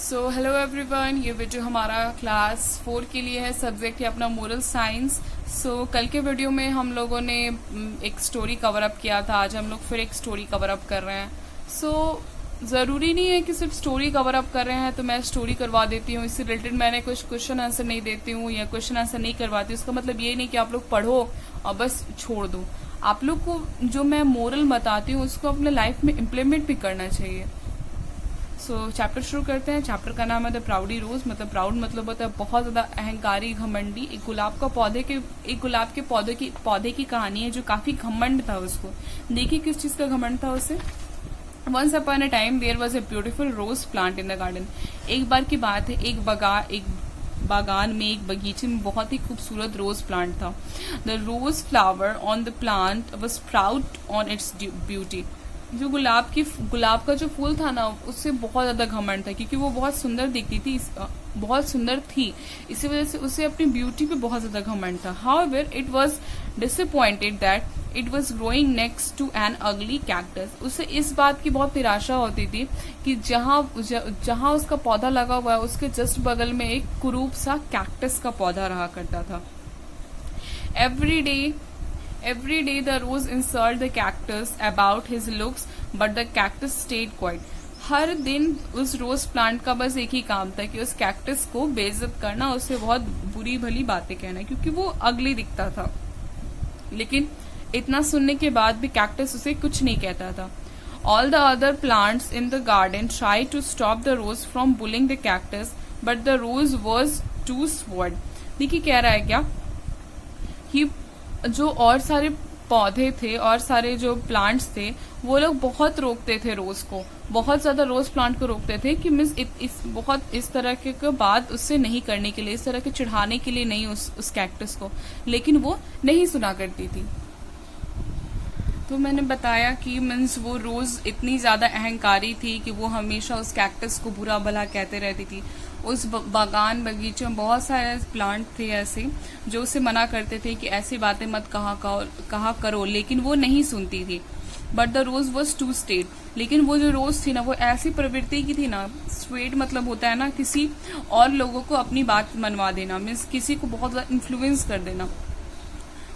So hello everyone, ये video हमारा class 4 के लिए है। सब्जेक्ट है अपना मोरल साइंस। कल के वीडियो में हम लोगों ने एक स्टोरी कवर अप किया था। आज हम लोग फिर एक स्टोरी कवर अप कर रहे हैं। ज़रूरी नहीं है कि सिर्फ स्टोरी कवर अप कर रहे हैं तो मैं स्टोरी करवा देती हूँ, इससे रिलेटेड मैंने कुछ क्वेश्चन आंसर नहीं देती हूँ या क्वेश्चन आंसर नहीं करवाती। उसका मतलब ये नहीं कि आप लोग पढ़ो और बस छोड़ दो। आप लोग को जो मैं मोरल बताती हूँ उसको अपने लाइफ में इम्प्लीमेंट भी करना चाहिए। चैप्टर शुरू करते हैं। चैप्टर का नाम है द प्राउडी रोज। मतलब प्राउड मतलब होता है बहुत ज्यादा अहंकारी, घमंडी। एक गुलाब के पौधे की कहानी है जो काफी घमंड था उसको। देखिए किस चीज का घमंड था उसे। Once upon a time there was a beautiful rose plant in the garden. एक बार की बात है, एक बागान में, एक बगीचे में बहुत ही खूबसूरत रोज प्लांट था। The rose flower on the plant was proud on its beauty. जो गुलाब का जो फूल था ना, उससे बहुत ज्यादा घमंड था क्योंकि वो बहुत सुंदर दिखती थी, बहुत सुंदर थी। इसी वजह से उसे अपनी ब्यूटी पे बहुत ज्यादा घमंड था। However it was disappointed that it was growing next to an ugly cactus. उसे इस बात की बहुत निराशा होती थी कि जहां उसका पौधा लगा हुआ है उसके जस्ट बगल में एक कुरूप सा कैक्टस का पौधा रहा करता था। Every day the rose insulted the cactus about his looks, but the cactus stayed quiet. हर दिन उस रोज प्लांट का बस एक ही काम था कि उस कैक्टस को बेइज्जत करना, उससे बहुत बुरी भली बातें कहना, क्योंकि वो अगली दिखता था। लेकिन इतना सुनने के बाद भी कैक्टस उसे कुछ नहीं कहता था। All the other plants in the garden tried to stop the rose from bullying the cactus, but the rose was too sword. देखिए कह रहा है क्या कि जो और सारे पौधे थे और सारे जो प्लांट्स थे वो लोग बहुत रोकते थे रोज को, बहुत ज्यादा रोज प्लांट को रोकते थे कि मिस इस तरह के बात उससे नहीं करने के लिए, इस तरह के चिढ़ाने के लिए नहीं उस कैक्टस को। लेकिन वो नहीं सुना करती थी। तो मैंने बताया कि मीन्स वो रोज इतनी ज्यादा अहंकारी थी कि वो हमेशा उस कैक्टस को बुरा भला कहते रहती थी। उस बगीचे में बहुत सारे प्लांट थे ऐसे जो उसे मना करते थे कि ऐसी बातें मत कहा करो, लेकिन वो नहीं सुनती थी। But the rose was too state. लेकिन वो जो रोज थी ना, वो ऐसी प्रवृत्ति की थी ना। स्वेट मतलब होता है ना किसी और लोगों को अपनी बात मनवा देना, मीन्स किसी को बहुत ज्यादा इन्फ्लुएंस कर देना।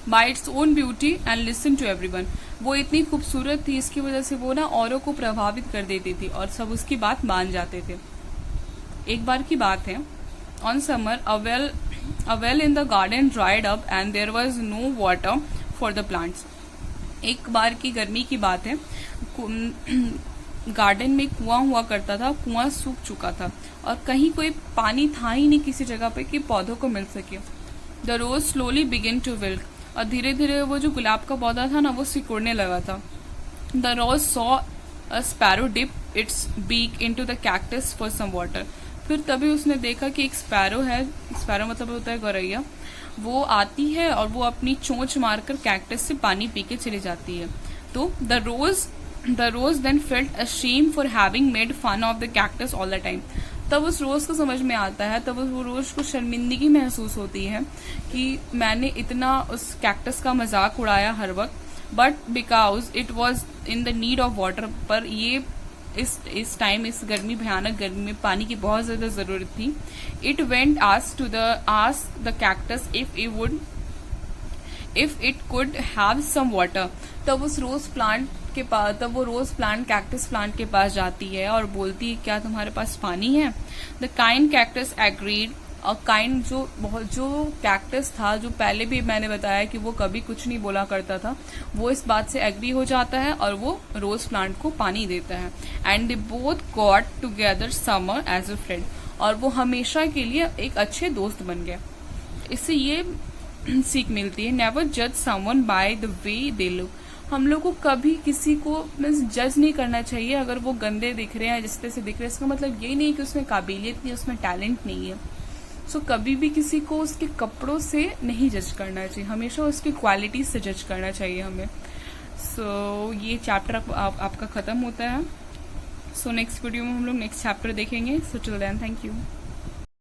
By its own beauty and listen to everyone. वो इतनी खूबसूरत थी, इसकी वजह से वो ना औरों को प्रभावित कर देती थी और सब उसकी बात मान जाते थे। एक बार की बात है, on summer a well in the garden dried up and there was no water for the plants. एक बार की गर्मी की बात है, गार्डन में कुआं हुआ करता था, कुआं सूख चुका था और कहीं कोई पानी था ही नहीं किसी जगह पे कि पौधों को मिल सके। The rose slowly begin to wilt. और धीरे धीरे वो जो गुलाब का पौधा था ना, वो सिकुड़ने लगा था। The rose saw a sparrow dip its beak into the cactus for some water. फिर तभी उसने देखा कि एक स्पैरो है, स्पैरो मतलब होता है गौरैया, वो आती है और वो अपनी चोंच मारकर कैक्टस से पानी पी के चली जाती है। तो the rose then felt ashamed for having made fun of the cactus all the time. तब उस रोज को समझ में आता है, तब उस रोज को शर्मिंदगी महसूस होती है कि मैंने इतना उस कैक्टस का मजाक उड़ाया हर वक्त। But because it was in the need of water, पर ये इस टाइम, इस भयानक गर्मी में पानी की बहुत ज्यादा जरूरत थी। It went ask the cactus if it could have some water. तब वो रोज प्लांट कैक्टस प्लांट के पास जाती है और बोलती है, क्या तुम्हारे पास पानी है? The kind cactus agreed. और काइंड जो कैक्टस था, जो पहले भी मैंने बताया कि वो कभी कुछ नहीं बोला करता था, वो इस बात से एग्री हो जाता है और वो रोज प्लांट को पानी देता है। And they both got together summer as a friend. और वो हमेशा के लिए एक अच्छे दोस्त बन गए। इससे ये सीख मिलती है, नेवर जज someone by the way they look. हम लोग को कभी किसी को जज नहीं करना चाहिए अगर वो गंदे दिख रहे हैं, जिस तरह से दिख रहे हैं। इसका मतलब ये नहीं कि उसमें काबिलियत नहीं, उसमें टैलेंट नहीं है। कभी भी किसी को उसके कपड़ों से नहीं जज करना चाहिए, हमेशा उसकी क्वालिटी से जज करना चाहिए हमें। ये चैप्टर आपका खत्म होता है। नेक्स्ट वीडियो में हम लोग नेक्स्ट चैप्टर देखेंगे। Till then, thank you.